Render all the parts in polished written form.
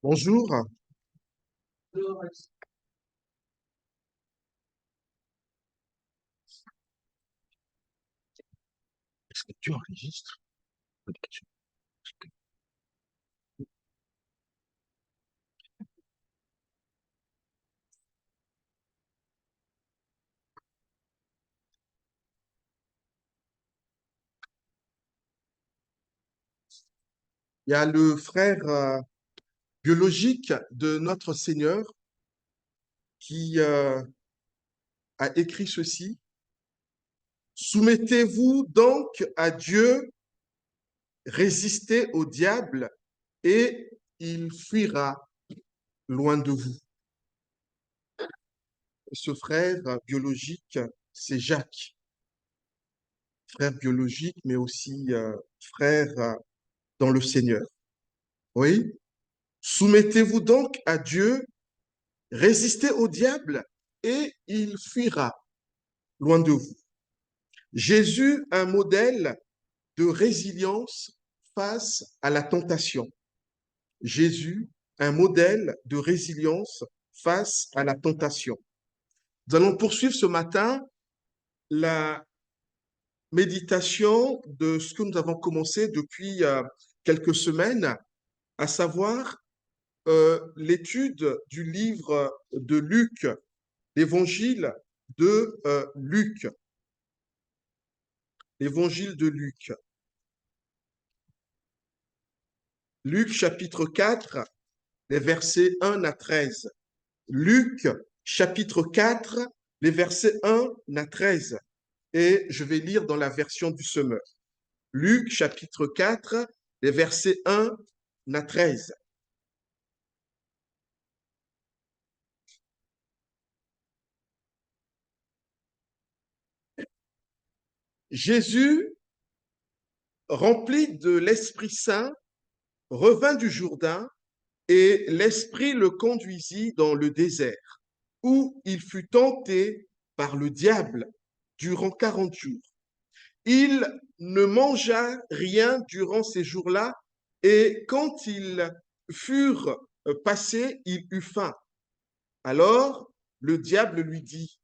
Bonjour. Est-ce que tu enregistres? Il y a le frère biologique de notre Seigneur qui a écrit ceci. Soumettez-vous donc à Dieu, résistez au diable et il fuira loin de vous. Ce frère biologique, c'est Jacques, frère biologique, mais aussi frère dans le Seigneur. Oui. Soumettez-vous donc à Dieu, résistez au diable et il fuira loin de vous. Jésus, un modèle de résilience face à la tentation. Jésus, un modèle de résilience face à la tentation. Nous allons poursuivre ce matin la méditation de ce que nous avons commencé depuis quelques semaines, à savoir l'étude du livre de Luc, l'évangile de Luc. L'évangile de Luc. Luc chapitre 4, les versets 1 à 13. Luc chapitre 4, les versets 1 à 13. Et je vais lire dans la version du Semeur. Luc chapitre 4, les versets 1 à 13. Jésus, rempli de l'Esprit Saint, revint du Jourdain et l'Esprit le conduisit dans le désert, où il fut tenté par le diable durant 40 jours. Il ne mangea rien durant ces jours-là, et quand ils furent passés, il eut faim. Alors le diable lui dit,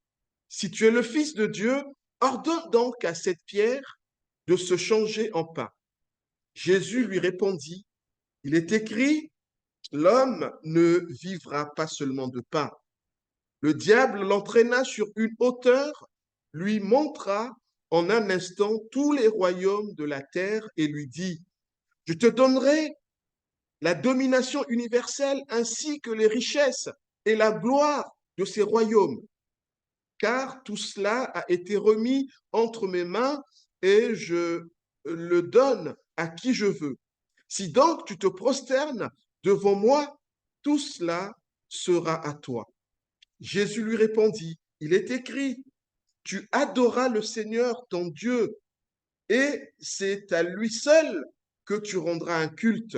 si tu es le Fils de Dieu, ordonne donc à cette pierre de se changer en pain. Jésus lui répondit, il est écrit, l'homme ne vivra pas seulement de pain. Le diable l'entraîna sur une hauteur, lui montra en un instant tous les royaumes de la terre et lui dit, je te donnerai la domination universelle ainsi que les richesses et la gloire de ces royaumes, car tout cela a été remis entre mes mains et je le donne à qui je veux. Si donc tu te prosternes devant moi, tout cela sera à toi. Jésus lui répondit, il est écrit, tu adoreras le Seigneur ton Dieu et c'est à lui seul que tu rendras un culte.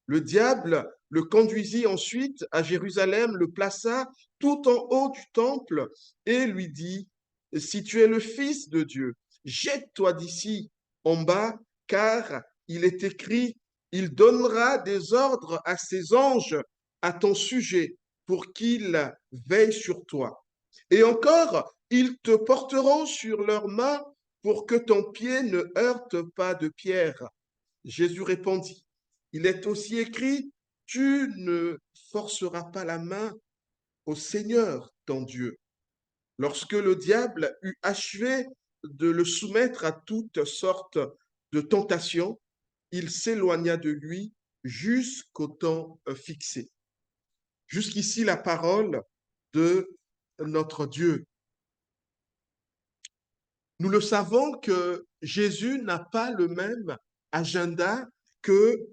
Le diable le conduisit ensuite à Jérusalem, le plaça tout en haut du temple et lui dit, si tu es le Fils de Dieu, jette-toi d'ici en bas, car il est écrit, il donnera des ordres à ses anges à ton sujet pour qu'ils veillent sur toi. Et encore, ils te porteront sur leurs mains pour que ton pied ne heurte pas de pierre. Jésus répondit, il est aussi écrit, tu ne forceras pas la main au Seigneur, ton Dieu. Lorsque le diable eut achevé de le soumettre à toutes sortes de tentations, il s'éloigna de lui jusqu'au temps fixé. Jusqu'ici la parole de notre Dieu. Nous le savons que Jésus n'a pas le même agenda que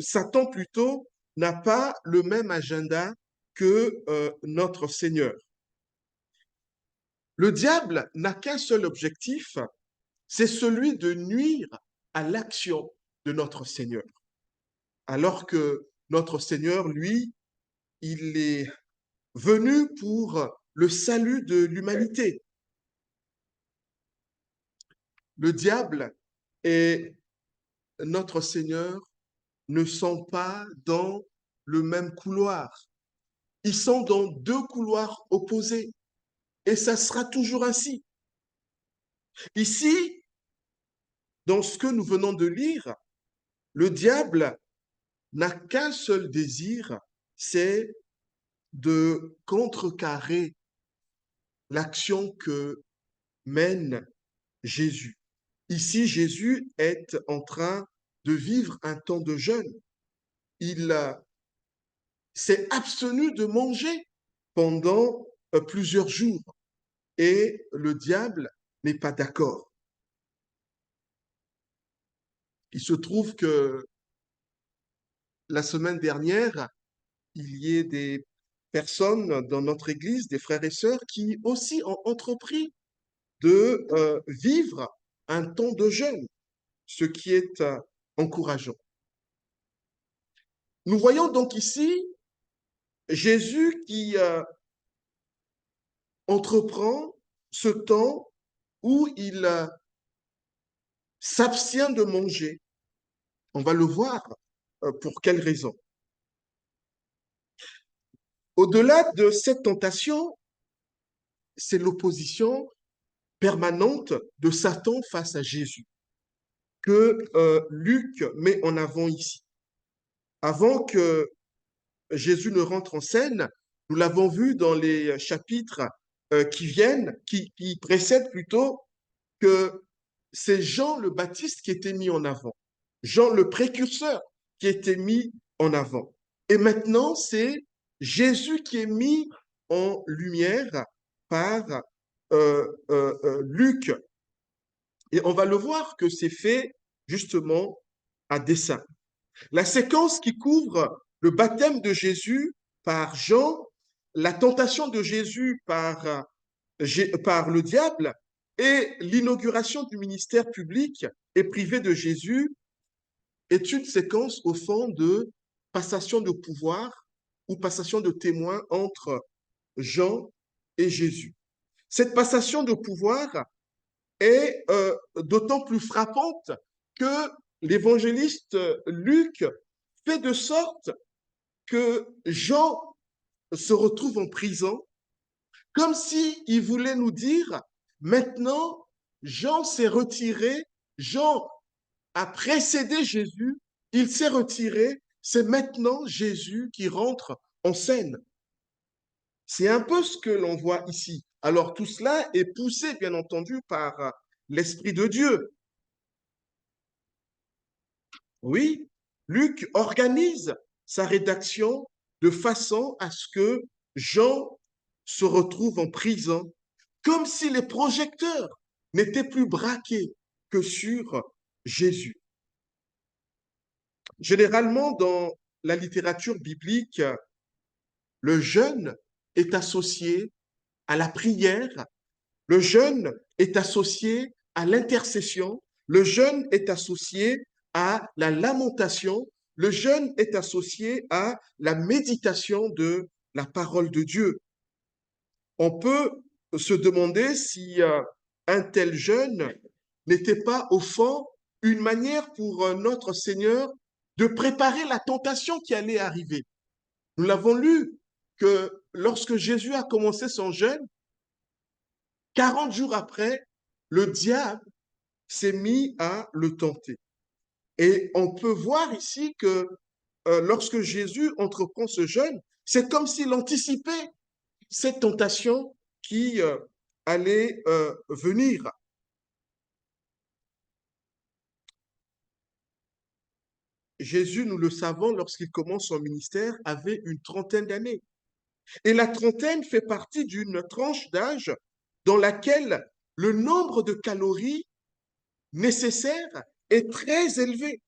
Satan plutôt n'a pas le même agenda que notre Seigneur. Le diable n'a qu'un seul objectif, c'est celui de nuire à l'action de notre Seigneur. Alors que notre Seigneur, lui, il est venu pour le salut de l'humanité. Le diable est notre Seigneur ne sont pas dans le même couloir. Ils sont dans deux couloirs opposés. Et ça sera toujours ainsi. Ici, dans ce que nous venons de lire, le diable n'a qu'un seul désir, c'est de contrecarrer l'action que mène Jésus. Ici, Jésus est en train de vivre un temps de jeûne. Il s'est abstenu de manger pendant plusieurs jours et le diable n'est pas d'accord. Il se trouve que la semaine dernière, il y ait des personnes dans notre Église, des frères et sœurs, qui aussi ont entrepris de vivre un temps de jeûne, ce qui est encourageant. Nous voyons donc ici Jésus qui entreprend ce temps où il s'abstient de manger. On va le voir pour quelles raisons. Au-delà de cette tentation, c'est l'opposition permanente de Satan face à Jésus que Luc met en avant ici. Avant que Jésus ne rentre en scène, nous l'avons vu dans les chapitres qui précèdent plutôt, que c'est Jean le Baptiste qui était mis en avant, Jean le précurseur qui était mis en avant. Et maintenant, c'est Jésus qui est mis en lumière par Luc. Et on va le voir que c'est fait justement à dessein. La séquence qui couvre le baptême de Jésus par Jean, la tentation de Jésus par le diable et l'inauguration du ministère public et privé de Jésus est une séquence au fond de passation de pouvoir ou passation de témoin entre Jean et Jésus. Cette passation de pouvoir est d'autant plus frappante que l'évangéliste Luc fait de sorte que Jean se retrouve en prison, comme s'il voulait nous dire, maintenant, Jean s'est retiré, Jean a précédé Jésus, il s'est retiré, c'est maintenant Jésus qui rentre en scène. C'est un peu ce que l'on voit ici. Alors tout cela est poussé, bien entendu, par l'Esprit de Dieu. Oui, Luc organise sa rédaction de façon à ce que Jean se retrouve en prison, comme si les projecteurs n'étaient plus braqués que sur Jésus. Généralement, dans la littérature biblique, le jeûne est associé à la prière, le jeûne est associé à l'intercession, le jeûne est associé à la lamentation, le jeûne est associé à la méditation de la parole de Dieu. On peut se demander si un tel jeûne n'était pas au fond une manière pour notre Seigneur de préparer la tentation qui allait arriver. Nous l'avons lu que lorsque Jésus a commencé son jeûne, 40 jours après, le diable s'est mis à le tenter. Et on peut voir ici que lorsque Jésus entreprend ce jeûne, c'est comme s'il anticipait cette tentation qui allait venir. Jésus, nous le savons, lorsqu'il commence son ministère, avait une trentaine d'années. Et la trentaine fait partie d'une tranche d'âge dans laquelle le nombre de calories nécessaires est très élevé.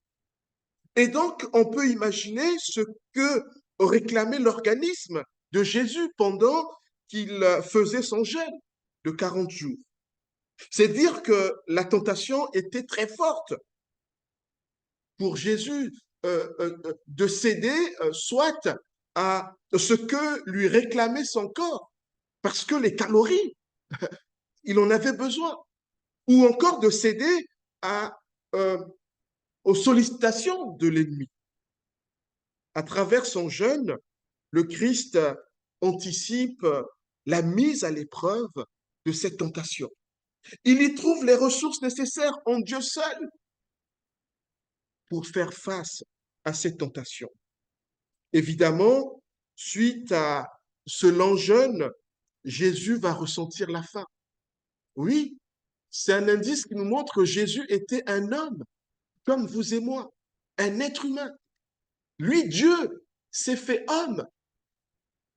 Et donc, on peut imaginer ce que réclamait l'organisme de Jésus pendant qu'il faisait son jeûne de 40 jours. C'est dire que la tentation était très forte pour Jésus de céder soit à ce que lui réclamait son corps, parce que les calories, il en avait besoin, ou encore de céder à aux sollicitations de l'ennemi. À travers son jeûne, le Christ anticipe la mise à l'épreuve de cette tentation. Il y trouve les ressources nécessaires en Dieu seul pour faire face à cette tentation. Évidemment, suite à ce long jeûne, Jésus va ressentir la faim. Oui, c'est un indice qui nous montre que Jésus était un homme, comme vous et moi, un être humain. Lui, Dieu, s'est fait homme.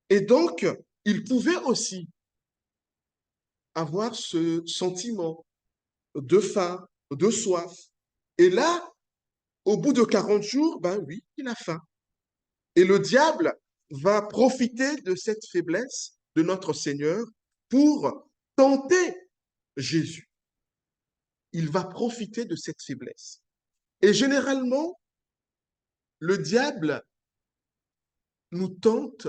Et donc, il pouvait aussi avoir ce sentiment de faim, de soif. Et là, au bout de 40 jours, ben oui, il a faim. Et le diable va profiter de cette faiblesse de notre Seigneur pour tenter Jésus. Il va profiter de cette faiblesse. Et généralement, le diable nous tente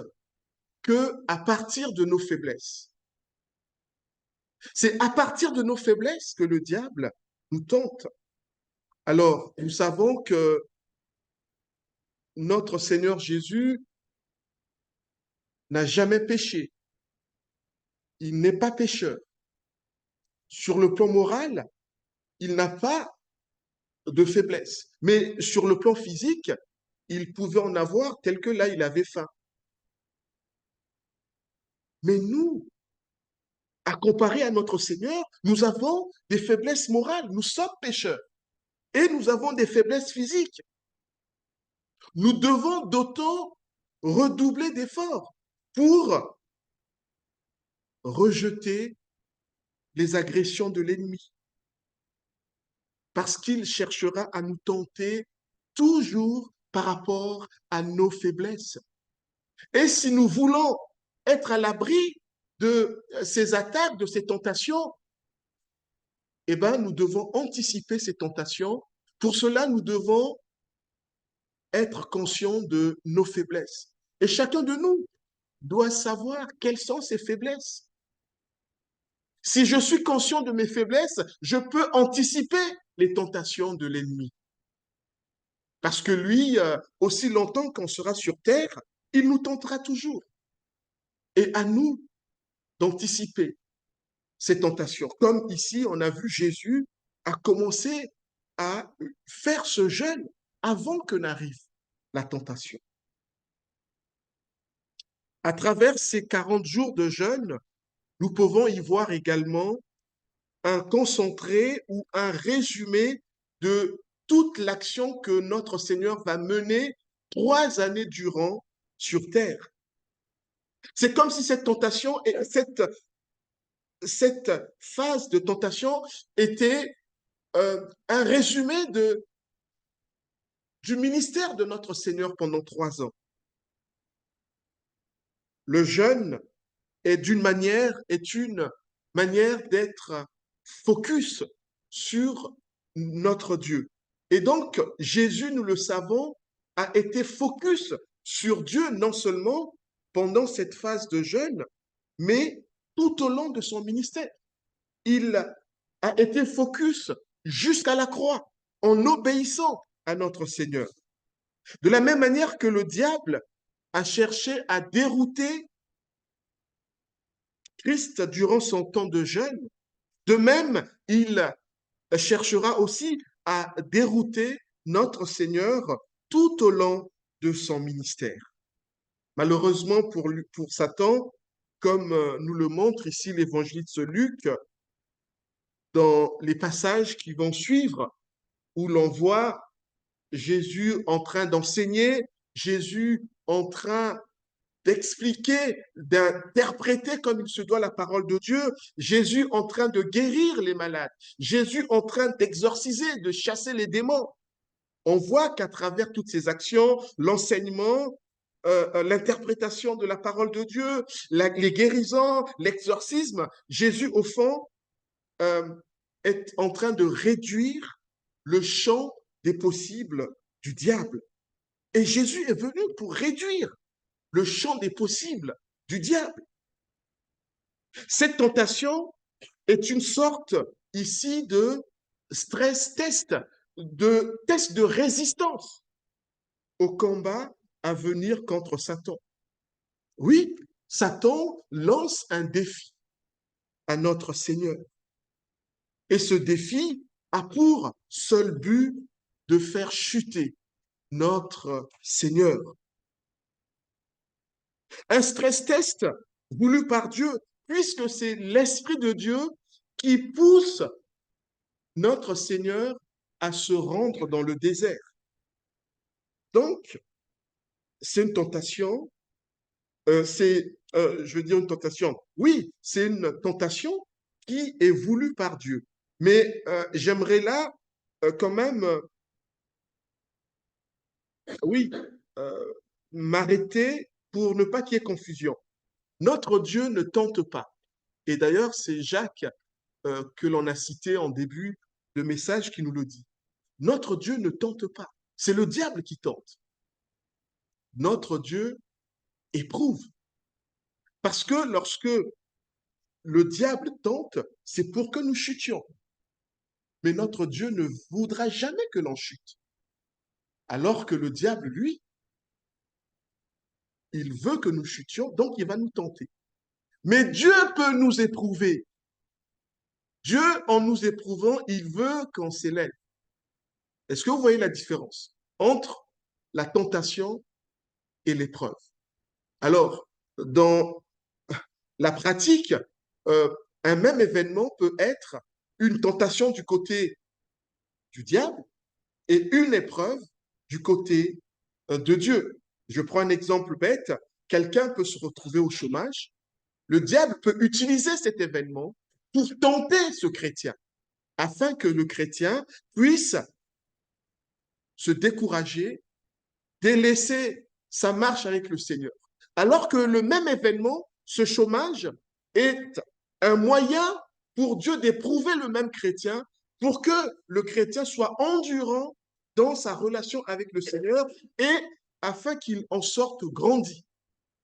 que à partir de nos faiblesses. C'est à partir de nos faiblesses que le diable nous tente. Alors, nous savons que notre Seigneur Jésus n'a jamais péché. Il n'est pas pécheur. Sur le plan moral, il n'a pas de faiblesse. Mais sur le plan physique, il pouvait en avoir tel que là, il avait faim. Mais nous, à comparer à notre Seigneur, nous avons des faiblesses morales. Nous sommes pécheurs. Et nous avons des faiblesses physiques. Nous devons d'autant redoubler d'efforts pour rejeter les agressions de l'ennemi. Parce qu'il cherchera à nous tenter toujours par rapport à nos faiblesses. Et si nous voulons être à l'abri de ces attaques, de ces tentations, eh bien, nous devons anticiper ces tentations. Pour cela, nous devons être conscients de nos faiblesses. Et chacun de nous doit savoir quelles sont ses faiblesses. Si je suis conscient de mes faiblesses, je peux anticiper les tentations de l'ennemi. Parce que lui, aussi longtemps qu'on sera sur terre, il nous tentera toujours. Et à nous d'anticiper ces tentations. Comme ici, on a vu Jésus a commencé à faire ce jeûne avant que n'arrive la tentation. À travers ces 40 jours de jeûne, nous pouvons y voir également un concentré ou un résumé de toute l'action que notre Seigneur va mener 3 années durant sur terre. C'est comme si cette tentation et cette phase de tentation était un résumé du ministère de notre Seigneur pendant 3 ans. Le jeûne est une manière d'être focus sur notre Dieu. Et donc, Jésus, nous le savons, a été focus sur Dieu non seulement pendant cette phase de jeûne, mais tout au long de son ministère. Il a été focus jusqu'à la croix, en obéissant à notre Seigneur. De la même manière que le diable a cherché à dérouter Christ durant son temps de jeûne, de même, il cherchera aussi à dérouter notre Seigneur tout au long de son ministère. Malheureusement pour Satan, comme nous le montre ici l'évangéliste Luc, dans les passages qui vont suivre, où l'on voit Jésus en train d'enseigner, Jésus en train d'expliquer, d'interpréter comme il se doit la parole de Dieu, Jésus en train de guérir les malades, Jésus en train d'exorciser, de chasser les démons. On voit qu'à travers toutes ces actions, l'enseignement, l'interprétation de la parole de Dieu, les guérisons, l'exorcisme, Jésus, au fond, est en train de réduire le champ des possibles du diable. Et Jésus est venu pour réduire le champ des possibles du diable. Cette tentation est une sorte ici de stress test de test de résistance au combat à venir contre Satan. Oui, Satan lance un défi à notre Seigneur. Et ce défi a pour seul but de faire chuter notre Seigneur. Un stress test voulu par Dieu, puisque c'est l'Esprit de Dieu qui pousse notre Seigneur à se rendre dans le désert. Donc, c'est une tentation, je veux dire une tentation, oui, c'est une tentation qui est voulue par Dieu. Mais j'aimerais là quand même, oui, euh, m'arrêter pour ne pas qu'il y ait confusion. Notre Dieu ne tente pas. Et d'ailleurs, c'est Jacques que l'on a cité en début de message qui nous le dit. Notre Dieu ne tente pas. C'est le diable qui tente. Notre Dieu éprouve. Parce que lorsque le diable tente, c'est pour que nous chutions. Mais notre Dieu ne voudra jamais que l'on chute. Alors que le diable, lui, il veut que nous chutions, donc il va nous tenter. Mais Dieu peut nous éprouver. Dieu, en nous éprouvant, il veut qu'on s'élève. Est-ce que vous voyez la différence entre la tentation et l'épreuve? Alors, dans la pratique, euh, un même événement peut être une tentation du côté du diable et une épreuve du côté de Dieu. Je prends un exemple bête. Quelqu'un peut se retrouver au chômage. Le diable peut utiliser cet événement pour tenter ce chrétien, afin que le chrétien puisse se décourager, délaisser sa marche avec le Seigneur. Alors que le même événement, ce chômage, est un moyen pour Dieu d'éprouver le même chrétien pour que le chrétien soit endurant dans sa relation avec le Seigneur et afin qu'il en sorte grandi,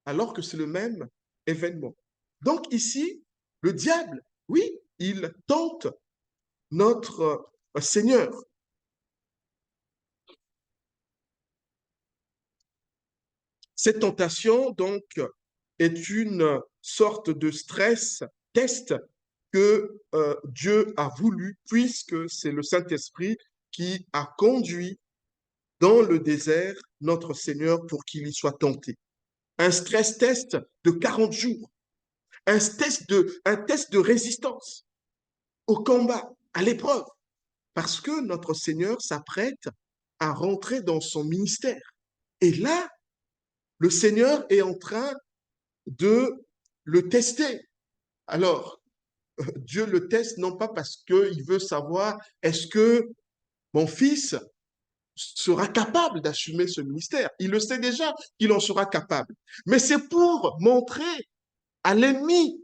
alors que c'est le même événement. Donc ici, le diable, oui, il tente notre Seigneur. Cette tentation, donc, est une sorte de stress test que Dieu a voulu, puisque c'est le Saint-Esprit qui a conduit dans le désert notre Seigneur pour qu'il y soit tenté. Un stress test de 40 jours, un test de résistance au combat, à l'épreuve, parce que notre Seigneur s'apprête à rentrer dans son ministère. Et là, le Seigneur est en train de le tester. Alors, Dieu le teste non pas parce qu'il veut savoir est-ce que mon fils sera capable d'assumer ce ministère. Il le sait déjà qu'il en sera capable. Mais c'est pour montrer à l'ennemi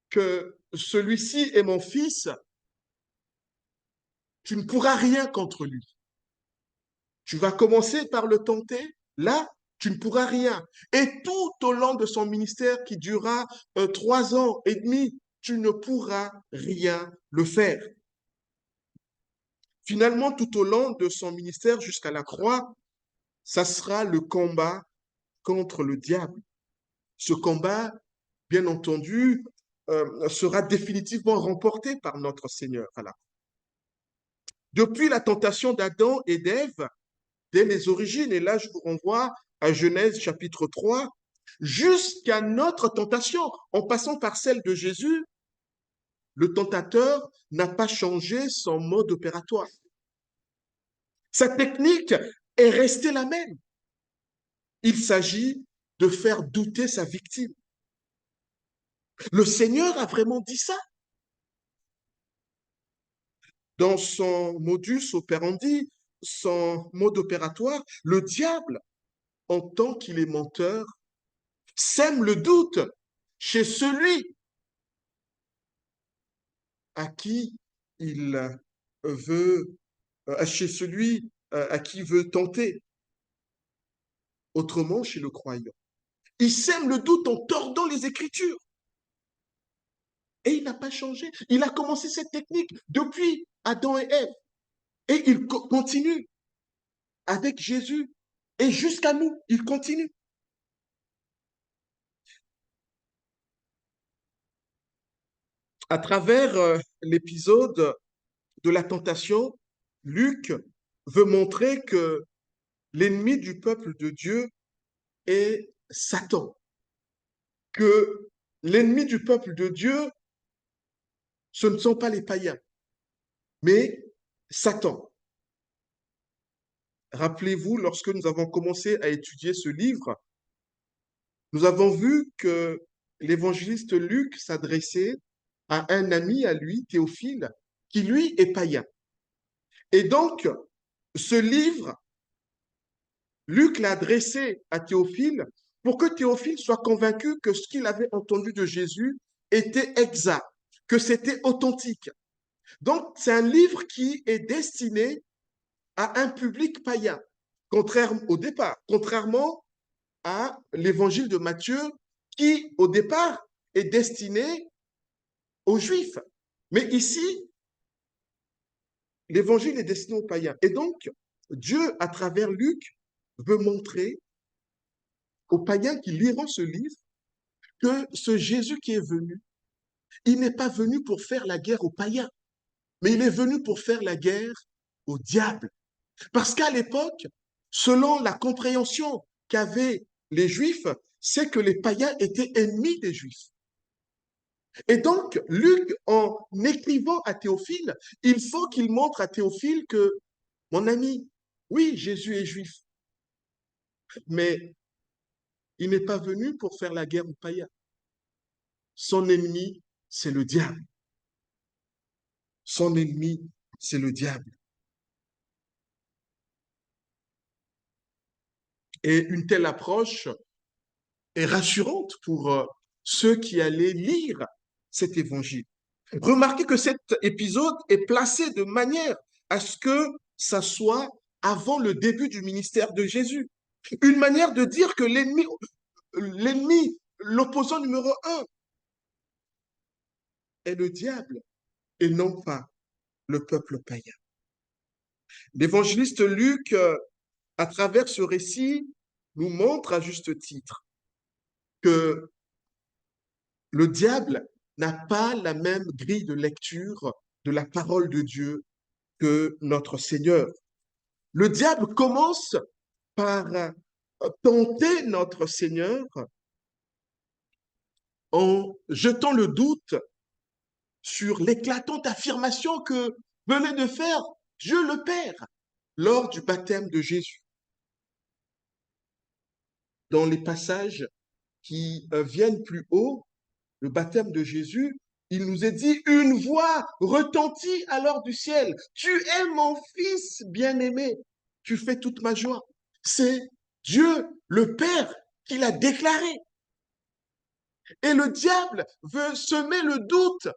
que celui-ci est mon fils, tu ne pourras rien contre lui. Tu vas commencer par le tenter, là, tu ne pourras rien. Et tout au long de son ministère qui durera 3 ans et demi, tu ne pourras rien le faire. Finalement, tout au long de son ministère jusqu'à la croix, ça sera le combat contre le diable. Ce combat, bien entendu, sera définitivement remporté par notre Seigneur. Voilà. Depuis la tentation d'Adam et d'Ève, dès les origines, et là je vous renvoie à Genèse chapitre 3, jusqu'à notre tentation, en passant par celle de Jésus, le tentateur n'a pas changé son mode opératoire. Sa technique est restée la même. Il s'agit de faire douter sa victime. Le Seigneur a vraiment dit ça. Dans son modus operandi, son mode opératoire, le diable, en tant qu'il est menteur, sème le doute chez celui à qui il veut, chez celui à qui il veut tenter, autrement chez le croyant. Il sème le doute en tordant les Écritures. Et il n'a pas changé. Il a commencé cette technique depuis Adam et Ève. Et il continue avec Jésus. Et jusqu'à nous, il continue. À travers l'épisode de la tentation, Luc veut montrer que l'ennemi du peuple de Dieu est Satan, que l'ennemi du peuple de Dieu, ce ne sont pas les païens, mais Satan. Rappelez-vous, lorsque nous avons commencé à étudier ce livre, nous avons vu que l'évangéliste Luc s'adressait à un ami à lui, Théophile, qui lui est païen. Et donc, ce livre, Luc l'a adressé à Théophile pour que Théophile soit convaincu que ce qu'il avait entendu de Jésus était exact, que c'était authentique. Donc, c'est un livre qui est destiné à un public païen, au départ, contrairement à l'évangile de Matthieu, qui, au départ, est destiné aux Juifs. Mais ici, l'évangile est destiné aux païens. Et donc, Dieu, à travers Luc, veut montrer aux païens qui liront ce livre que ce Jésus qui est venu, il n'est pas venu pour faire la guerre aux païens, mais il est venu pour faire la guerre au diable. Parce qu'à l'époque, selon la compréhension qu'avaient les Juifs, c'est que les païens étaient ennemis des Juifs. Et donc, Luc, en écrivant à Théophile, il faut qu'il montre à Théophile que, mon ami, oui, Jésus est juif, mais il n'est pas venu pour faire la guerre aux païens. Son ennemi, c'est le diable. Son ennemi, c'est le diable. Et une telle approche est rassurante pour ceux qui allaient lire cet évangile. Remarquez que cet épisode est placé de manière à ce que ça soit avant le début du ministère de Jésus. Une manière de dire que l'ennemi, l'opposant numéro un, est le diable et non pas le peuple païen. L'évangéliste Luc, à travers ce récit, nous montre à juste titre que le diable n'a pas la même grille de lecture de la parole de Dieu que notre Seigneur. Le diable commence par tenter notre Seigneur en jetant le doute sur l'éclatante affirmation que venait de faire Dieu le Père lors du baptême de Jésus. Dans les passages qui viennent plus haut, le baptême de Jésus, il nous est dit, une voix retentit alors du ciel. Tu es mon fils bien-aimé, tu fais toute ma joie. C'est Dieu, le Père, qui l'a déclaré. Et le diable veut semer le doute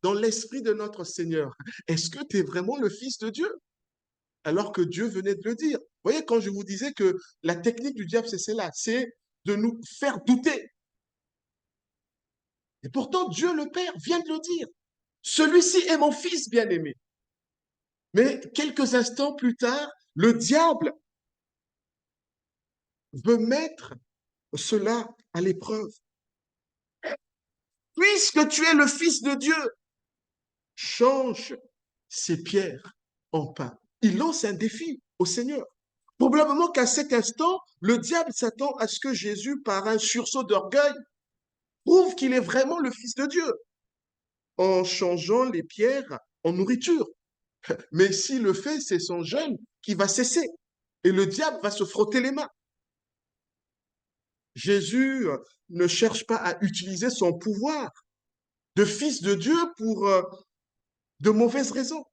dans l'esprit de notre Seigneur. Est-ce que tu es vraiment le Fils de Dieu? Alors que Dieu venait de le dire. Vous voyez, quand je vous disais que la technique du diable, c'est celle-là, c'est de nous faire douter. Et pourtant, Dieu le Père vient de le dire. Celui-ci est mon fils bien-aimé. Mais quelques instants plus tard, le diable veut mettre cela à l'épreuve. Puisque tu es le Fils de Dieu, change ces pierres en pain. Il lance un défi au Seigneur. Probablement qu'à cet instant, le diable s'attend à ce que Jésus, par un sursaut d'orgueil, prouve qu'il est vraiment le Fils de Dieu en changeant les pierres en nourriture. Mais s'il le fait, c'est son jeûne qui va cesser et le diable va se frotter les mains. Jésus ne cherche pas à utiliser son pouvoir de Fils de Dieu pour de mauvaises raisons.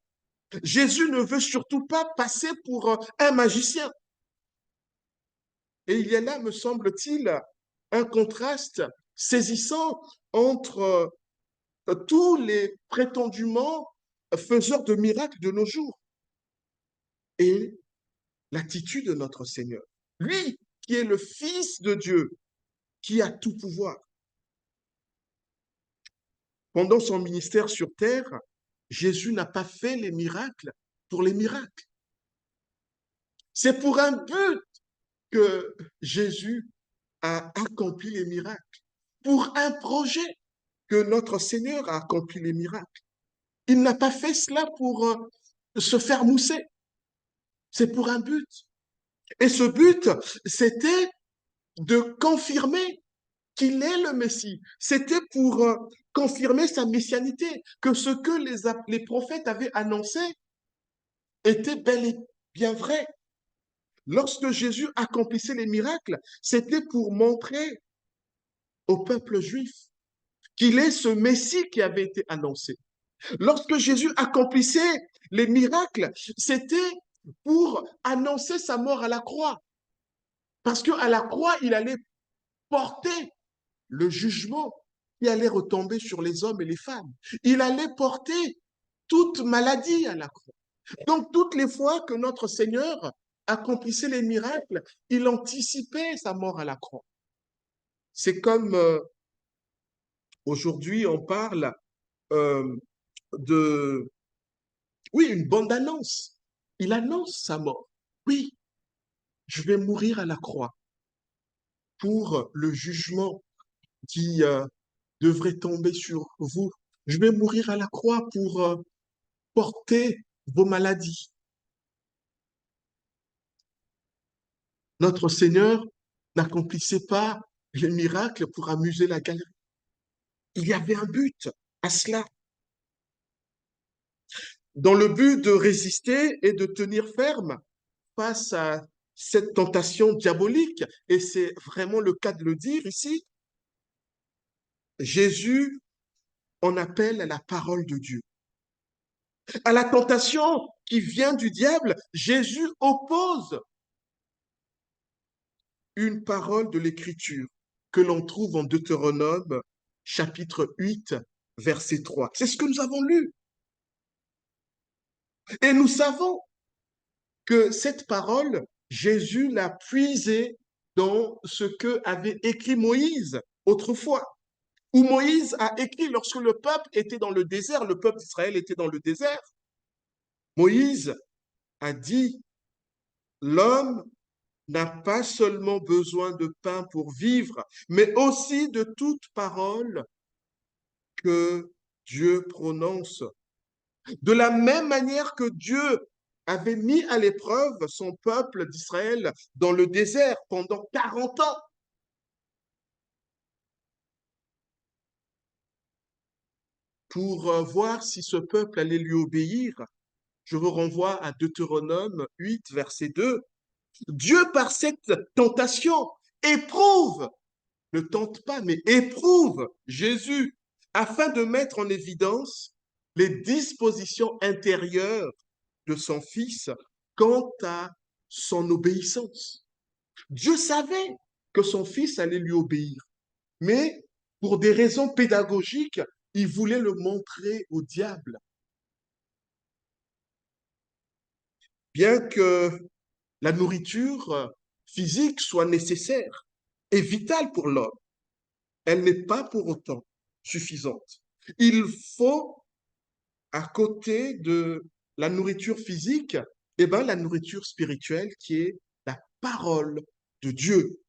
Jésus ne veut surtout pas passer pour un magicien. Et il y a là, me semble-t-il, un contraste saisissant entre tous les prétendument faiseurs de miracles de nos jours et l'attitude de notre Seigneur. Lui qui est le Fils de Dieu, qui a tout pouvoir. Pendant son ministère sur terre, Jésus n'a pas fait les miracles pour les miracles. C'est pour un but que Jésus a accompli les miracles, pour un projet que notre Seigneur a accompli les miracles. Il n'a pas fait cela pour se faire mousser, c'est pour un but. Et ce but, c'était de confirmer qu'il est le Messie. C'était pour confirmer sa messianité, que ce que les prophètes avaient annoncé était bel et bien vrai. Lorsque Jésus accomplissait les miracles, c'était pour montrer au peuple juif qu'il est ce Messie qui avait été annoncé. Lorsque Jésus accomplissait les miracles, c'était pour annoncer sa mort à la croix. Parce qu'à la croix, il allait porter le jugement qui allait retomber sur les hommes et les femmes. Il allait porter toute maladie à la croix. Donc, toutes les fois que notre Seigneur accomplissait les miracles, il anticipait sa mort à la croix. C'est comme aujourd'hui, on parle euh, de, oui, une bande-annonce. Il annonce sa mort. Oui, je vais mourir à la croix pour le jugement qui devrait tomber sur vous. Je vais mourir à la croix pour porter vos maladies. Notre Seigneur n'accomplissait pas les miracles pour amuser la galerie. Il y avait un but à cela. Dans le but de résister et de tenir ferme face à cette tentation diabolique, et c'est vraiment le cas de le dire ici, Jésus en appelle à la parole de Dieu. À la tentation qui vient du diable, Jésus oppose une parole de l'Écriture que l'on trouve en Deutéronome chapitre 8, verset 3. C'est ce que nous avons lu. Et nous savons que cette parole, Jésus l'a puisée dans ce que avait écrit Moïse autrefois, où Moïse a écrit lorsque le peuple était dans le désert, le peuple d'Israël était dans le désert. Moïse a dit, l'homme n'a pas seulement besoin de pain pour vivre, mais aussi de toute parole que Dieu prononce. De la même manière que Dieu avait mis à l'épreuve son peuple d'Israël dans le désert pendant 40 ans. Pour voir si ce peuple allait lui obéir, je vous renvoie à Deutéronome 8, verset 2. Dieu, par cette tentation, éprouve, ne tente pas, mais éprouve Jésus afin de mettre en évidence les dispositions intérieures de son Fils quant à son obéissance. Dieu savait que son Fils allait lui obéir, mais pour des raisons pédagogiques, il voulait le montrer au diable. Bien que la nourriture physique soit nécessaire et vitale pour l'homme, elle n'est pas pour autant suffisante. Il faut, à côté de la nourriture physique, la nourriture spirituelle qui est la parole de Dieu.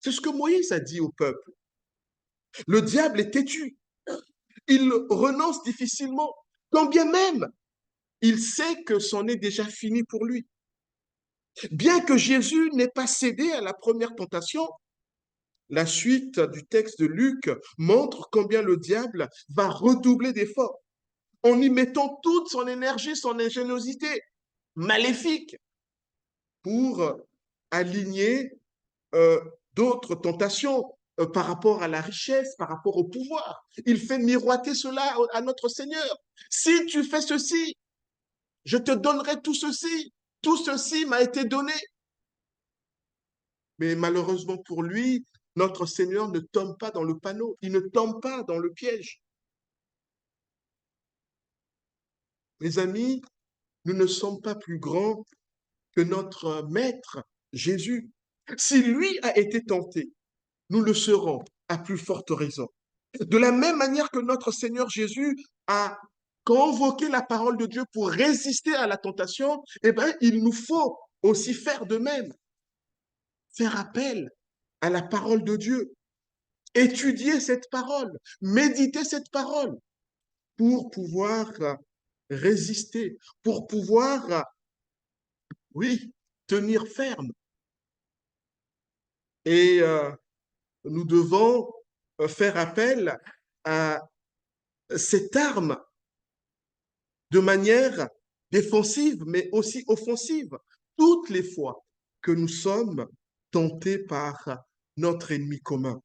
C'est ce que Moïse a dit au peuple. Le diable est têtu. Il renonce difficilement, quand bien même il sait que c'en est déjà fini pour lui. Bien que Jésus n'ait pas cédé à la première tentation, la suite du texte de Luc montre combien le diable va redoubler d'efforts en y mettant toute son énergie, son ingéniosité maléfique pour aligner euh, d'autres tentations par rapport à la richesse, par rapport au pouvoir. Il fait miroiter cela à notre Seigneur. Si tu fais ceci, je te donnerai tout ceci. Tout ceci m'a été donné. Mais malheureusement pour lui, notre Seigneur ne tombe pas dans le panneau. Il ne tombe pas dans le piège. Mes amis, nous ne sommes pas plus grands que notre Maître Jésus. Si lui a été tenté, nous le serons à plus forte raison. De la même manière que notre Seigneur Jésus a convoquer la parole de Dieu pour résister à la tentation, eh bien, il nous faut aussi faire de même, faire appel à la parole de Dieu, étudier cette parole, méditer cette parole pour pouvoir résister, pour pouvoir, oui, tenir ferme. Et nous devons faire appel à cette arme de manière défensive, mais aussi offensive, toutes les fois que nous sommes tentés par notre ennemi commun.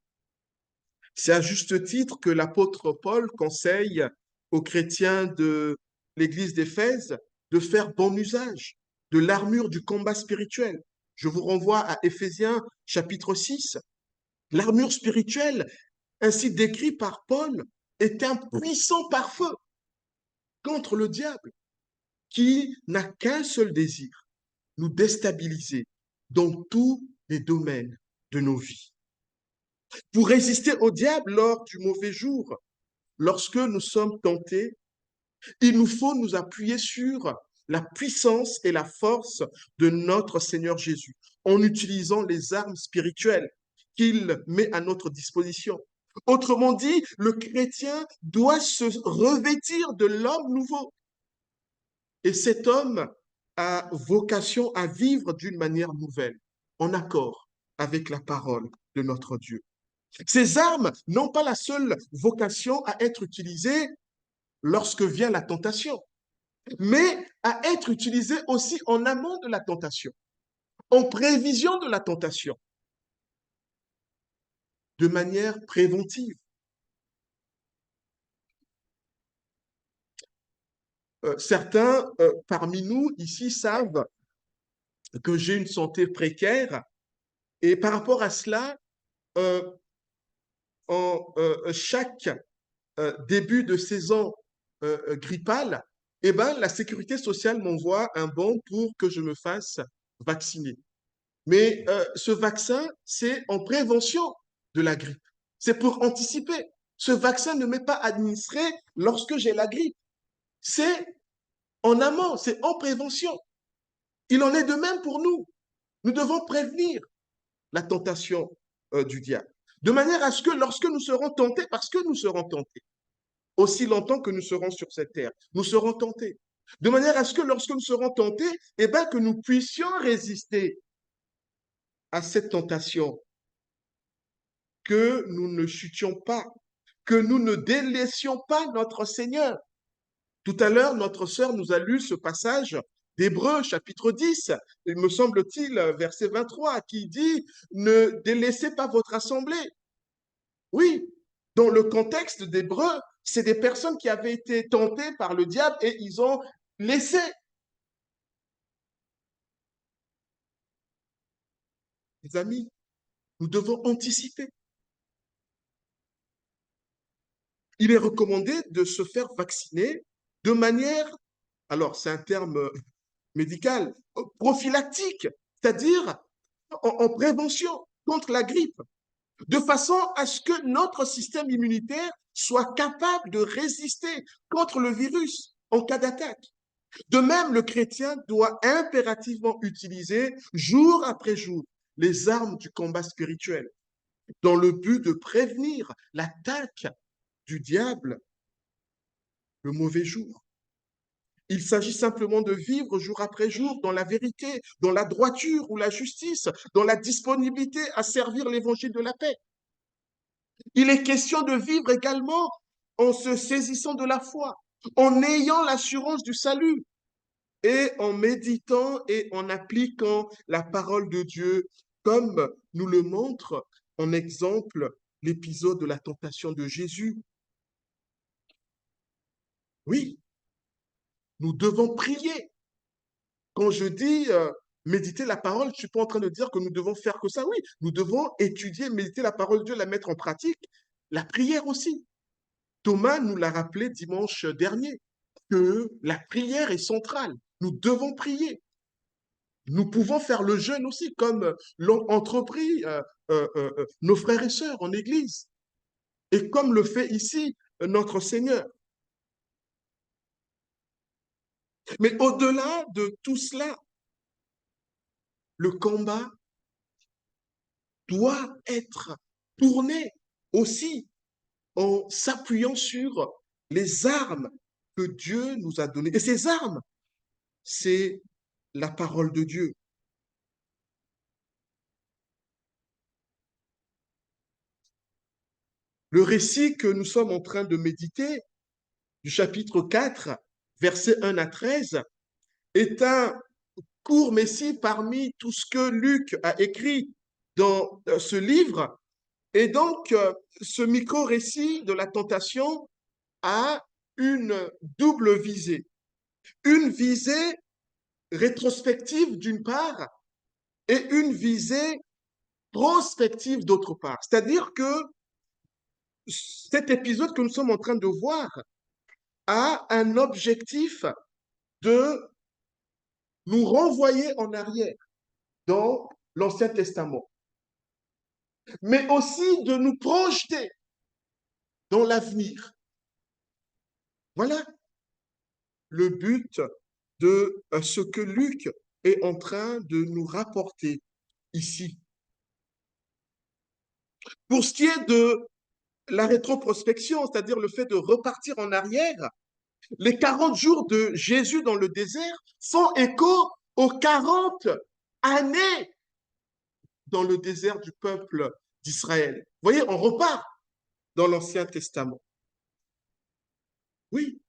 C'est à juste titre que l'apôtre Paul conseille aux chrétiens de l'Église d'Éphèse de faire bon usage de l'armure du combat spirituel. Je vous renvoie à Éphésiens chapitre 6. L'armure spirituelle, ainsi décrite par Paul, est un puissant pare-feu contre le diable qui n'a qu'un seul désir, nous déstabiliser dans tous les domaines de nos vies. Pour résister au diable lors du mauvais jour, lorsque nous sommes tentés, il nous faut nous appuyer sur la puissance et la force de notre Seigneur Jésus en utilisant les armes spirituelles qu'il met à notre disposition. Autrement dit, le chrétien doit se revêtir de l'homme nouveau. Et cet homme a vocation à vivre d'une manière nouvelle, en accord avec la parole de notre Dieu. Ces armes n'ont pas la seule vocation à être utilisées lorsque vient la tentation, mais à être utilisées aussi en amont de la tentation, en prévision de la tentation, de manière préventive. Certains parmi nous ici savent que j'ai une santé précaire et par rapport à cela, euh, en chaque début de saison grippale, eh ben, la sécurité sociale m'envoie un bon pour que je me fasse vacciner. Mais ce vaccin, c'est en prévention de la grippe. C'est pour anticiper. Ce vaccin ne m'est pas administré lorsque j'ai la grippe. C'est en amont, c'est en prévention. Il en est de même pour nous. Nous devons prévenir la tentation du diable. De manière à ce que lorsque nous serons tentés, parce que nous serons tentés, aussi longtemps que nous serons sur cette terre, nous serons tentés. De manière à ce que lorsque nous serons tentés, eh bien, que nous puissions résister à cette tentation, que nous ne chutions pas, que nous ne délaissions pas notre Seigneur. Tout à l'heure, notre sœur nous a lu ce passage d'Hébreux, chapitre 10, il me semble-t-il, verset 23, qui dit, ne délaissez pas votre assemblée. Oui, dans le contexte d'Hébreux, c'est des personnes qui avaient été tentées par le diable et ils ont laissé. Les amis, nous devons anticiper. Il est recommandé de se faire vacciner de manière, alors c'est un terme médical, prophylactique, c'est-à-dire en prévention contre la grippe, de façon à ce que notre système immunitaire soit capable de résister contre le virus en cas d'attaque. De même, le chrétien doit impérativement utiliser jour après jour les armes du combat spirituel dans le but de prévenir l'attaque du diable le mauvais jour. Il s'agit simplement de vivre jour après jour dans la vérité, dans la droiture ou la justice, dans la disponibilité à servir l'évangile de la paix. Il est question de vivre également en se saisissant de la foi, en ayant l'assurance du salut et en méditant et en appliquant la parole de Dieu, comme nous le montre en exemple l'épisode de la tentation de Jésus. Oui, nous devons prier. Quand je dis méditer la parole, je ne suis pas en train de dire que nous devons faire que ça. Oui, nous devons étudier, méditer la parole de Dieu, la mettre en pratique. La prière aussi. Thomas nous l'a rappelé dimanche dernier, que la prière est centrale. Nous devons prier. Nous pouvons faire le jeûne aussi, comme l'ont entrepris nos frères et sœurs en Église. Et comme le fait ici notre Seigneur. Mais au-delà de tout cela, le combat doit être tourné aussi en s'appuyant sur les armes que Dieu nous a données. Et ces armes, c'est la parole de Dieu. Le récit que nous sommes en train de méditer, du chapitre 4, versets 1 à 13, est un court messie parmi tout ce que Luc a écrit dans ce livre. Et donc, ce micro-récit de la tentation a une double visée. Une visée rétrospective d'une part et une visée prospective d'autre part. C'est-à-dire que cet épisode que nous sommes en train de voir a un objectif de nous renvoyer en arrière dans l'Ancien Testament, mais aussi de nous projeter dans l'avenir. Voilà le but de ce que Luc est en train de nous rapporter ici. Pour ce qui est de la rétroprospection, c'est-à-dire le fait de repartir en arrière, les 40 jours de Jésus dans le désert font écho aux 40 années dans le désert du peuple d'Israël. Vous voyez, on repart dans l'Ancien Testament. Oui,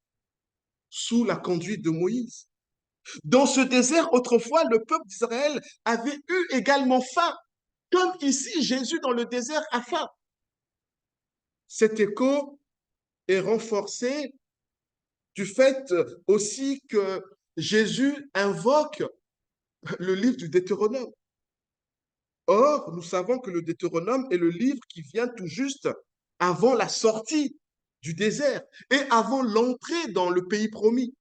sous la conduite de Moïse. Dans ce désert, autrefois, le peuple d'Israël avait eu également faim, comme ici, Jésus dans le désert a faim. Cet écho est renforcé du fait aussi que Jésus invoque le livre du Deutéronome. Or, nous savons que le Deutéronome est le livre qui vient tout juste avant la sortie du désert et avant l'entrée dans le pays promis.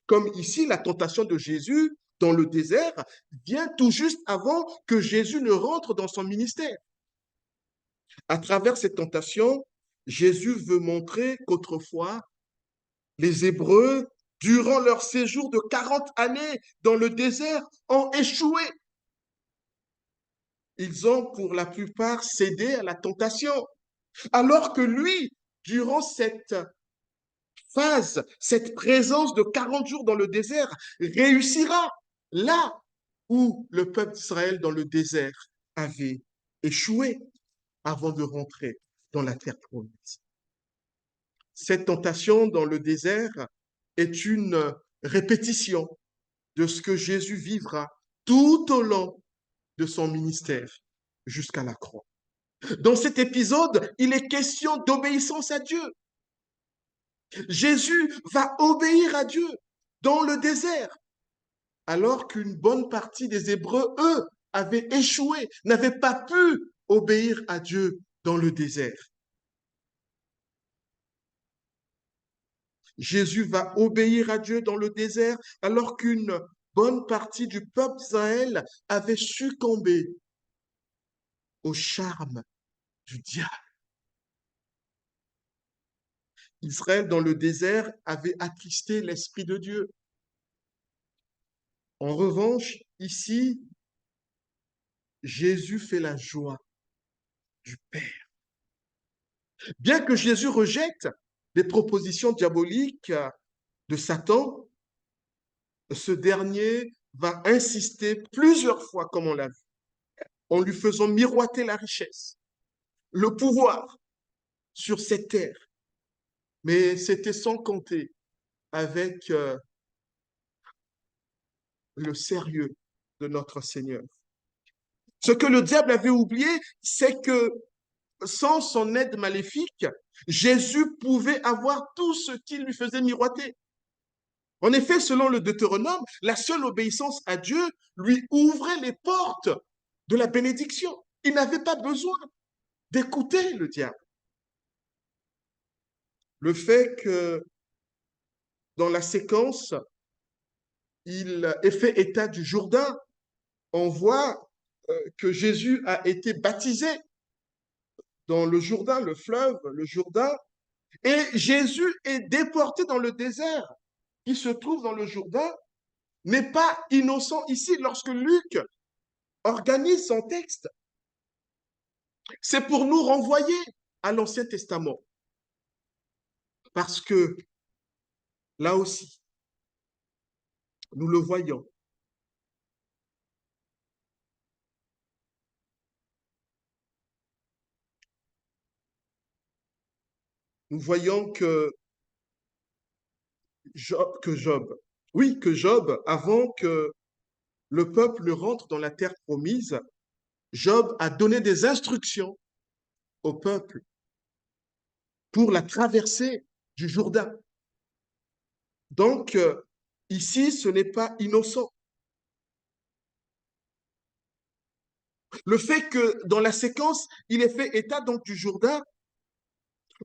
Comme ici, la tentation de Jésus dans le désert vient tout juste avant que Jésus ne rentre dans son ministère. À travers cette tentation, Jésus veut montrer qu'autrefois, les Hébreux, durant leur séjour de 40 années dans le désert, ont échoué. Ils ont pour la plupart cédé à la tentation, alors que lui, durant cette phase, cette présence de 40 jours dans le désert, réussira là où le peuple d'Israël dans le désert avait échoué avant de rentrer dans la terre promise. Cette tentation dans le désert est une répétition de ce que Jésus vivra tout au long de son ministère jusqu'à la croix. Dans cet épisode, il est question d'obéissance à Dieu. Jésus va obéir à Dieu dans le désert, alors qu'une bonne partie des Hébreux, eux, avaient échoué, n'avaient pas pu obéir à Dieu dans le désert. Jésus va obéir à Dieu dans le désert, alors qu'une bonne partie du peuple d'Israël avait succombé au charme du diable. Israël, dans le désert, avait attristé l'Esprit de Dieu. En revanche, ici, Jésus fait la joie du Père. Bien que Jésus rejette les propositions diaboliques de Satan, ce dernier va insister plusieurs fois, comme on l'a vu, en lui faisant miroiter la richesse, le pouvoir sur cette terre. Mais c'était sans compter avec le sérieux de notre Seigneur. Ce que le diable avait oublié, c'est que sans son aide maléfique, Jésus pouvait avoir tout ce qui lui faisait miroiter. En effet, selon le Deutéronome, la seule obéissance à Dieu lui ouvrait les portes de la bénédiction. Il n'avait pas besoin d'écouter le diable. Le fait que dans la séquence, il ait fait état du Jourdain, on voit que Jésus a été baptisé dans le Jourdain, le fleuve, le Jourdain, et Jésus est déporté dans le désert qui se trouve dans le Jourdain n'est pas innocent ici. Lorsque Luc organise son texte, c'est pour nous renvoyer à l'Ancien Testament. Parce que là aussi, nous le voyons, nous voyons que Job, avant que le peuple ne rentre dans la terre promise, Job a donné des instructions au peuple pour la traversée du Jourdain. Donc, ici, ce n'est pas innocent. Le fait que dans la séquence, il est fait état donc du Jourdain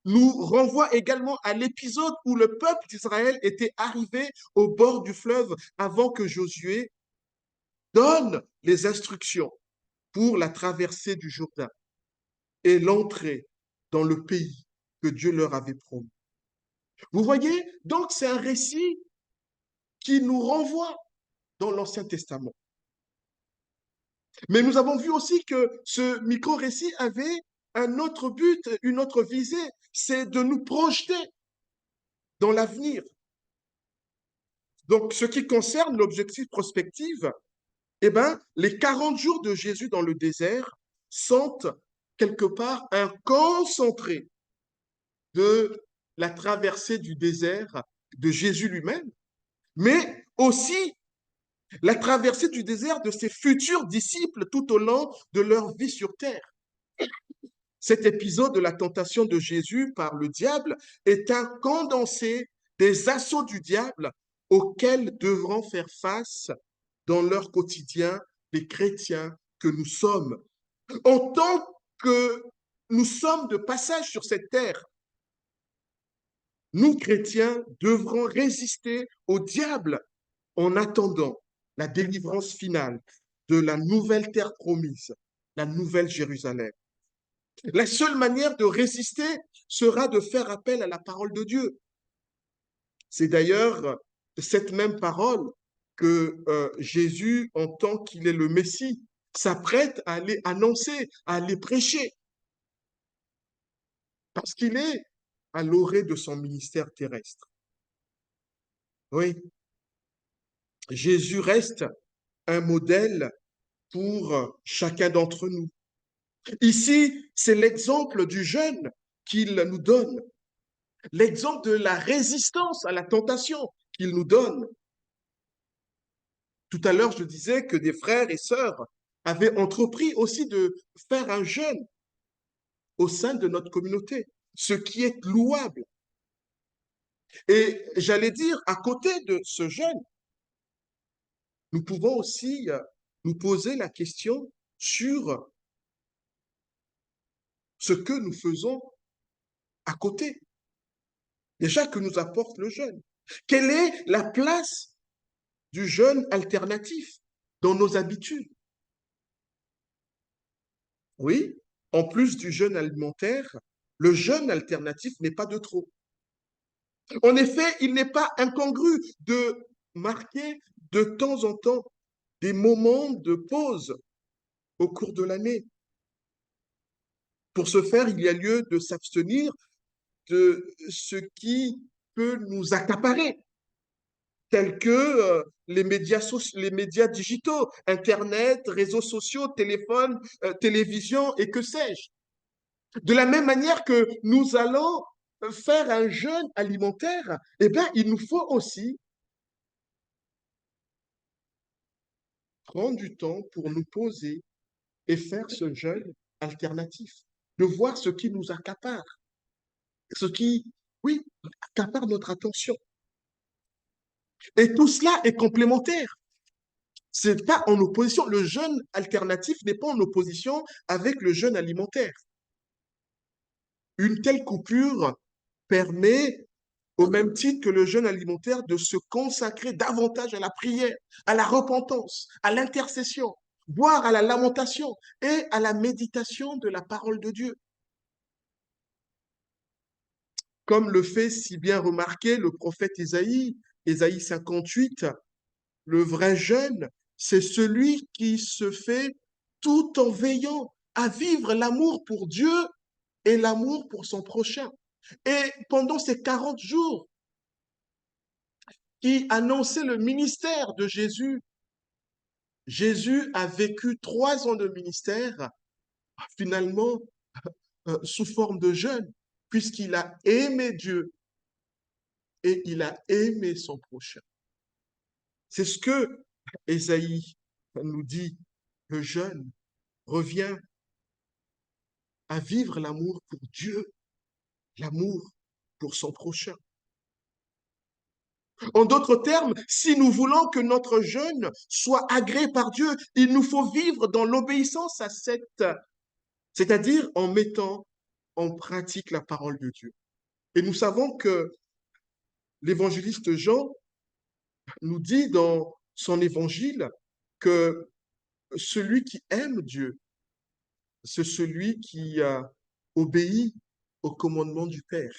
nous renvoie également à l'épisode où le peuple d'Israël était arrivé au bord du fleuve avant que Josué donne les instructions pour la traversée du Jourdain et l'entrée dans le pays que Dieu leur avait promis. Vous voyez, donc c'est un récit qui nous renvoie dans l'Ancien Testament. Mais nous avons vu aussi que ce micro-récit avait un autre but, une autre visée, c'est de nous projeter dans l'avenir. Donc, ce qui concerne l'objectif prospectif, eh ben, les 40 jours de Jésus dans le désert sont quelque part un concentré de la traversée du désert de Jésus lui-même, mais aussi la traversée du désert de ses futurs disciples tout au long de leur vie sur terre. Cet épisode de la tentation de Jésus par le diable est un condensé des assauts du diable auxquels devront faire face dans leur quotidien les chrétiens que nous sommes. En tant que nous sommes de passage sur cette terre, nous, chrétiens, devrons résister au diable en attendant la délivrance finale de la nouvelle terre promise, la nouvelle Jérusalem. La seule manière de résister sera de faire appel à la parole de Dieu. C'est d'ailleurs cette même parole que Jésus, en tant qu'il est le Messie, s'apprête à aller annoncer, à aller prêcher, parce qu'il est à l'orée de son ministère terrestre. Oui, Jésus reste un modèle pour chacun d'entre nous. Ici, c'est l'exemple du jeûne qu'il nous donne, l'exemple de la résistance à la tentation qu'il nous donne. Tout à l'heure, je disais que des frères et sœurs avaient entrepris aussi de faire un jeûne au sein de notre communauté, ce qui est louable. Et j'allais dire, à côté de ce jeûne, nous pouvons aussi nous poser la question sur ce que nous faisons à côté, déjà que nous apporte le jeûne. Quelle est la place du jeûne alternatif dans nos habitudes? Oui, en plus du jeûne alimentaire, le jeûne alternatif n'est pas de trop. En effet, il n'est pas incongru de marquer de temps en temps des moments de pause au cours de l'année. Pour ce faire, il y a lieu de s'abstenir de ce qui peut nous accaparer, tels que les médias digitaux, Internet, réseaux sociaux, téléphone, télévision et que sais-je. De la même manière que nous allons faire un jeûne alimentaire, eh bien, il nous faut aussi prendre du temps pour nous poser et faire ce jeûne alternatif, de voir ce qui nous accapare, ce qui, oui, accapare notre attention. Et tout cela est complémentaire. C'est pas en opposition. Le jeûne alternatif n'est pas en opposition avec le jeûne alimentaire. Une telle coupure permet, au même titre que le jeûne alimentaire, de se consacrer davantage à la prière, à la repentance, à l'intercession, voire à la lamentation et à la méditation de la parole de Dieu. Comme le fait si bien remarquer le prophète Isaïe Ésaïe 58, le vrai jeûne, c'est celui qui se fait tout en veillant à vivre l'amour pour Dieu et l'amour pour son prochain. Et pendant ces 40 jours qui annonçaient le ministère de Jésus, Jésus a vécu 3 ans de ministère, finalement, sous forme de jeûne, puisqu'il a aimé Dieu et il a aimé son prochain. C'est ce que Ésaïe nous dit. Le jeûne revient à vivre l'amour pour Dieu, l'amour pour son prochain. En d'autres termes, si nous voulons que notre jeûne soit agréé par Dieu, il nous faut vivre dans l'obéissance c'est-à-dire en mettant en pratique la parole de Dieu. Et nous savons que l'évangéliste Jean nous dit dans son évangile que celui qui aime Dieu, c'est celui qui obéit au commandement du Père.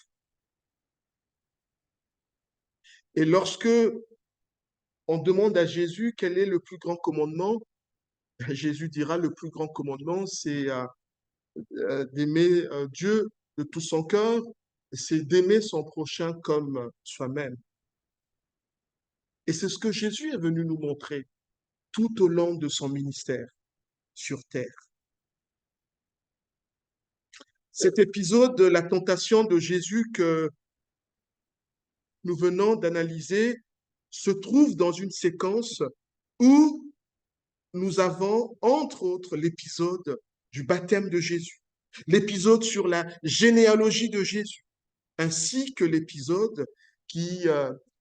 Et lorsque on demande à Jésus quel est le plus grand commandement, Jésus dira le plus grand commandement, c'est d'aimer Dieu de tout son cœur, c'est d'aimer son prochain comme soi-même. Et c'est ce que Jésus est venu nous montrer tout au long de son ministère sur terre. Cet épisode de la tentation de Jésus que nous venons d'analyser se trouve dans une séquence où nous avons, entre autres, l'épisode du baptême de Jésus, l'épisode sur la généalogie de Jésus, ainsi que l'épisode qui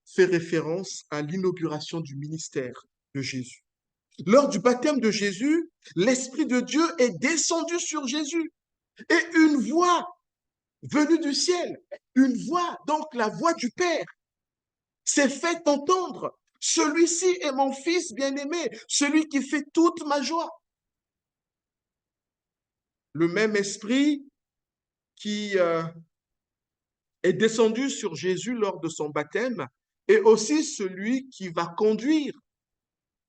fait référence à l'inauguration du ministère de Jésus. Lors du baptême de Jésus, l'Esprit de Dieu est descendu sur Jésus et une voix venue du ciel, une voix, donc la voix du Père, s'est fait entendre. Celui-ci est mon fils bien-aimé, celui qui fait toute ma joie. Le même esprit qui est descendu sur Jésus lors de son baptême est aussi celui qui va conduire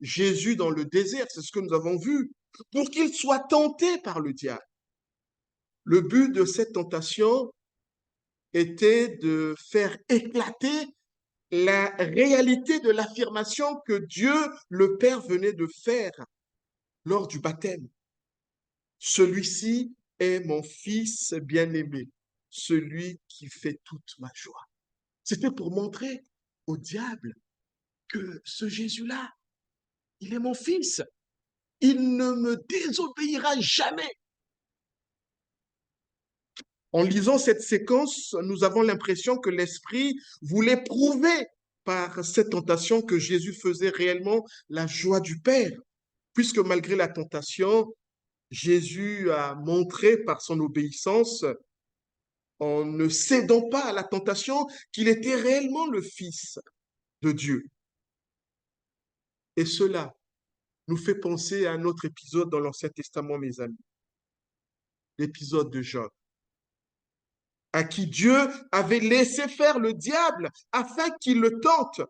Jésus dans le désert, c'est ce que nous avons vu, pour qu'il soit tenté par le diable. Le but de cette tentation était de faire éclater la réalité de l'affirmation que Dieu, le Père, venait de faire lors du baptême. Celui-ci est mon fils bien-aimé, celui qui fait toute ma joie. C'était pour montrer au diable que ce Jésus-là, il est mon fils. Il ne me désobéira jamais. En lisant cette séquence, nous avons l'impression que l'Esprit voulait prouver par cette tentation que Jésus faisait réellement la joie du Père, puisque malgré la tentation, Jésus a montré par son obéissance, en ne cédant pas à la tentation, qu'il était réellement le Fils de Dieu. Et cela nous fait penser à un autre épisode dans l'Ancien Testament, mes amis, l'épisode de Job, à qui Dieu avait laissé faire le diable afin qu'il le tente.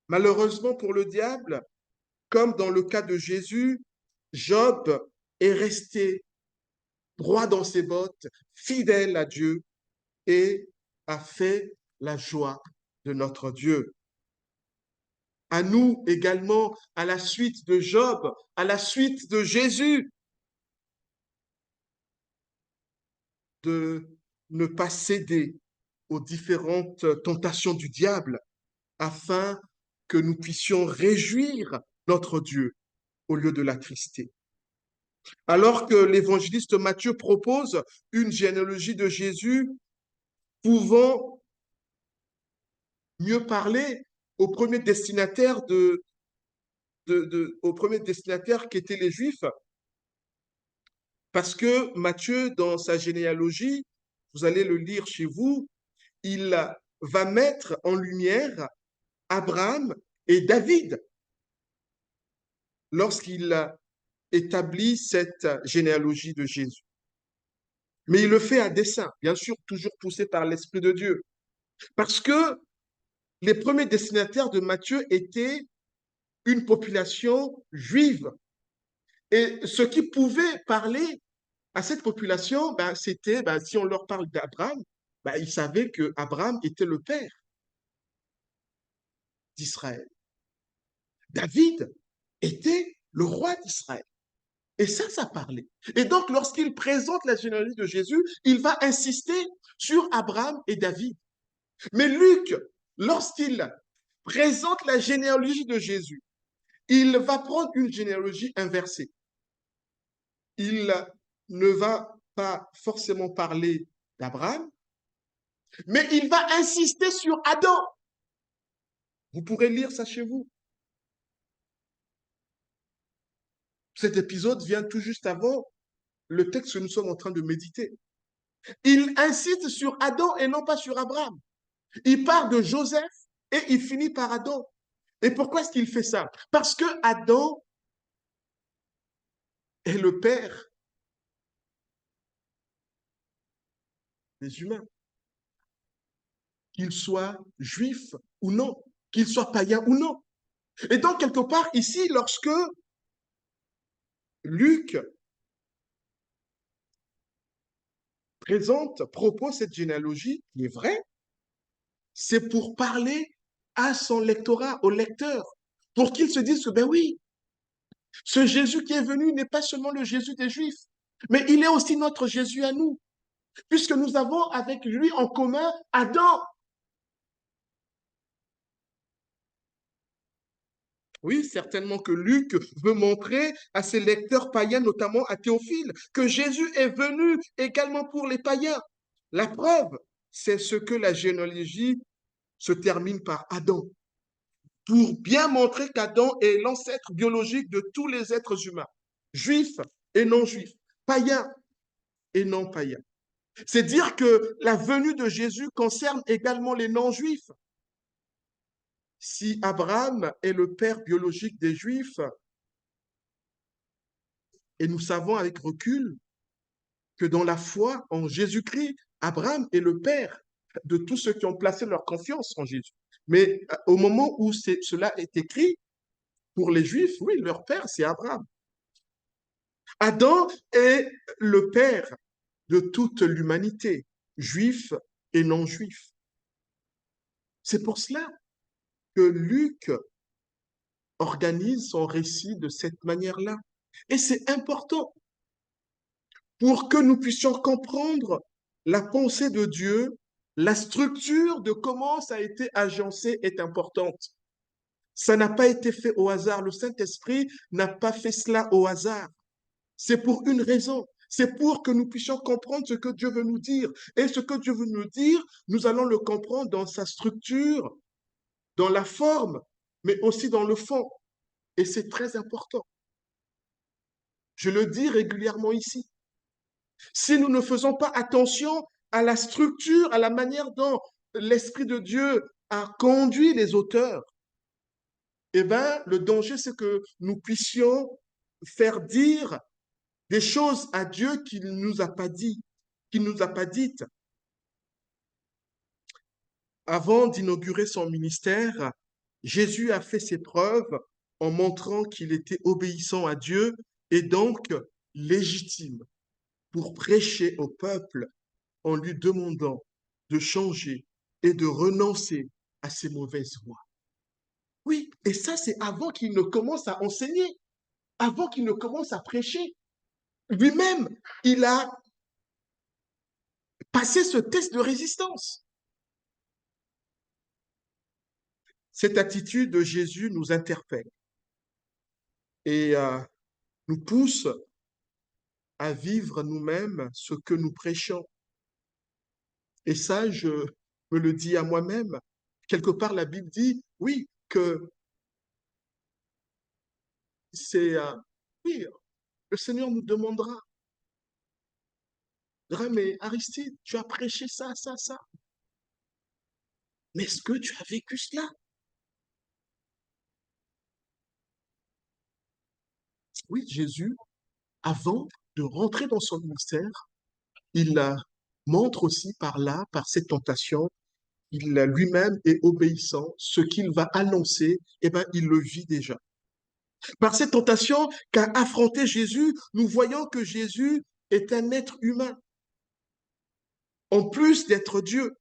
Malheureusement pour le diable, comme dans le cas de Jésus, Job est resté droit dans ses bottes, fidèle à Dieu et a fait la joie de notre Dieu. À nous également, à la suite de Job, à la suite de Jésus, de ne pas céder aux différentes tentations du diable afin que nous puissions réjouir notre Dieu au lieu de l'attrister. Alors que l'évangéliste Matthieu propose une généalogie de Jésus pouvant mieux parler au premier destinataire au premier destinataire qui étaient les Juifs, parce que Matthieu, dans sa généalogie, vous allez le lire chez vous, il va mettre en lumière Abraham et David lorsqu'il établit cette généalogie de Jésus. Mais il le fait à dessein, bien sûr, toujours poussé par l'Esprit de Dieu. Parce que les premiers destinataires de Matthieu étaient une population juive. Et ce qui pouvait parler à cette population, ben, c'était, ben, si on leur parle d'Abraham, ben, ils savaient que Abraham était le père d'Israël. David était le roi d'Israël. Et ça parlait. Et donc, lorsqu'il présente la généalogie de Jésus, il va insister sur Abraham et David. Mais Luc, lorsqu'il présente la généalogie de Jésus, il va prendre une généalogie inversée. Il ne va pas forcément parler d'Abraham, mais il va insister sur Adam. Vous pourrez lire ça chez vous. Cet épisode vient tout juste avant le texte que nous sommes en train de méditer. Il insiste sur Adam et non pas sur Abraham. Il part de Joseph et il finit par Adam. Et pourquoi est-ce qu'il fait ça? Parce que Adam est le père des humains, qu'il soit juif ou non, qu'il soit païen ou non. Et donc, quelque part, ici, lorsque Luc propose cette généalogie, qui est vraie, c'est pour parler à son lectorat, au lecteur, pour qu'ils se disent que, ben oui, ce Jésus qui est venu n'est pas seulement le Jésus des Juifs, mais il est aussi notre Jésus à nous, puisque nous avons avec lui en commun Adam. Oui, certainement que Luc veut montrer à ses lecteurs païens, notamment à Théophile, que Jésus est venu également pour les païens. La preuve, c'est ce que la généalogie se termine par Adam, pour bien montrer qu'Adam est l'ancêtre biologique de tous les êtres humains, juifs et non juifs, païens et non païens. C'est dire que la venue de Jésus concerne également les non-juifs. Si Abraham est le père biologique des Juifs, et nous savons avec recul que dans la foi en Jésus-Christ, Abraham est le père de tous ceux qui ont placé leur confiance en Jésus. Mais au moment où cela est écrit, pour les Juifs, oui, leur père, c'est Abraham. Adam est le père de toute l'humanité, juif et non juif. C'est pour cela que Luc organise son récit de cette manière-là. Et c'est important pour que nous puissions comprendre la pensée de Dieu, la structure de comment ça a été agencé est importante. Ça n'a pas été fait au hasard. Le Saint-Esprit n'a pas fait cela au hasard. C'est pour une raison. C'est pour que nous puissions comprendre ce que Dieu veut nous dire. Et ce que Dieu veut nous dire, nous allons le comprendre dans sa structure, dans la forme, mais aussi dans le fond. Et c'est très important. Je le dis régulièrement ici. Si nous ne faisons pas attention à la structure, à la manière dont l'Esprit de Dieu a conduit les auteurs, eh bien, le danger, c'est que nous puissions faire dire des choses à Dieu qu'il ne nous a pas dit, qu'il ne nous a pas dites. Avant d'inaugurer son ministère, Jésus a fait ses preuves en montrant qu'il était obéissant à Dieu et donc légitime pour prêcher au peuple en lui demandant de changer et de renoncer à ses mauvaises voies. Oui, et ça, c'est avant qu'il ne commence à enseigner, avant qu'il ne commence à prêcher. Lui-même, il a passé ce test de résistance. Cette attitude de Jésus nous interpelle et nous pousse à vivre nous-mêmes ce que nous prêchons. Et ça, je me le dis à moi-même. Quelque part, la Bible dit, oui, que c'est, oui, le Seigneur nous demandera, mais Aristide, tu as prêché ça, ça, ça. Mais est-ce que tu as vécu cela? Oui, Jésus, avant de rentrer dans son ministère, il montre aussi par là, par cette tentation, il lui-même est obéissant. Ce qu'il va annoncer, eh ben, il le vit déjà. Par cette tentation qu'a affronté Jésus, nous voyons que Jésus est un être humain. En plus d'être Dieu,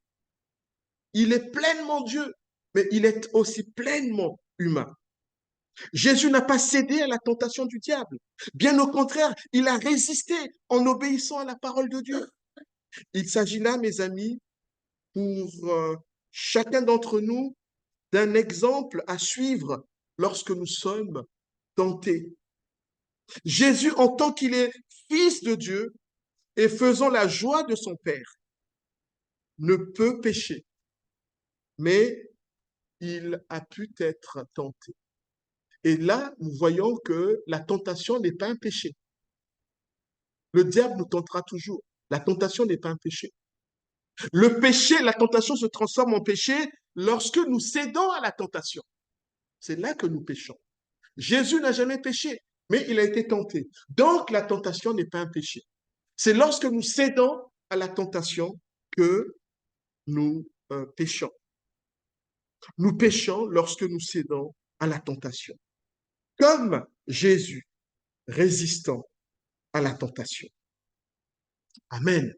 il est pleinement Dieu, mais il est aussi pleinement humain. Jésus n'a pas cédé à la tentation du diable. Bien au contraire, il a résisté en obéissant à la parole de Dieu. Il s'agit là, mes amis, pour chacun d'entre nous, d'un exemple à suivre lorsque nous sommes tentés. Jésus, en tant qu'il est fils de Dieu et faisant la joie de son Père, ne peut pécher, mais il a pu être tenté. Et là, nous voyons que la tentation n'est pas un péché. Le diable nous tentera toujours. La tentation n'est pas un péché. Le péché, la tentation se transforme en péché lorsque nous cédons à la tentation. C'est là que nous péchons. Jésus n'a jamais péché, mais il a été tenté. Donc, la tentation n'est pas un péché. C'est lorsque nous cédons à la tentation que nous péchons. Nous péchons lorsque nous cédons à la tentation. Comme Jésus résistant à la tentation. Amen.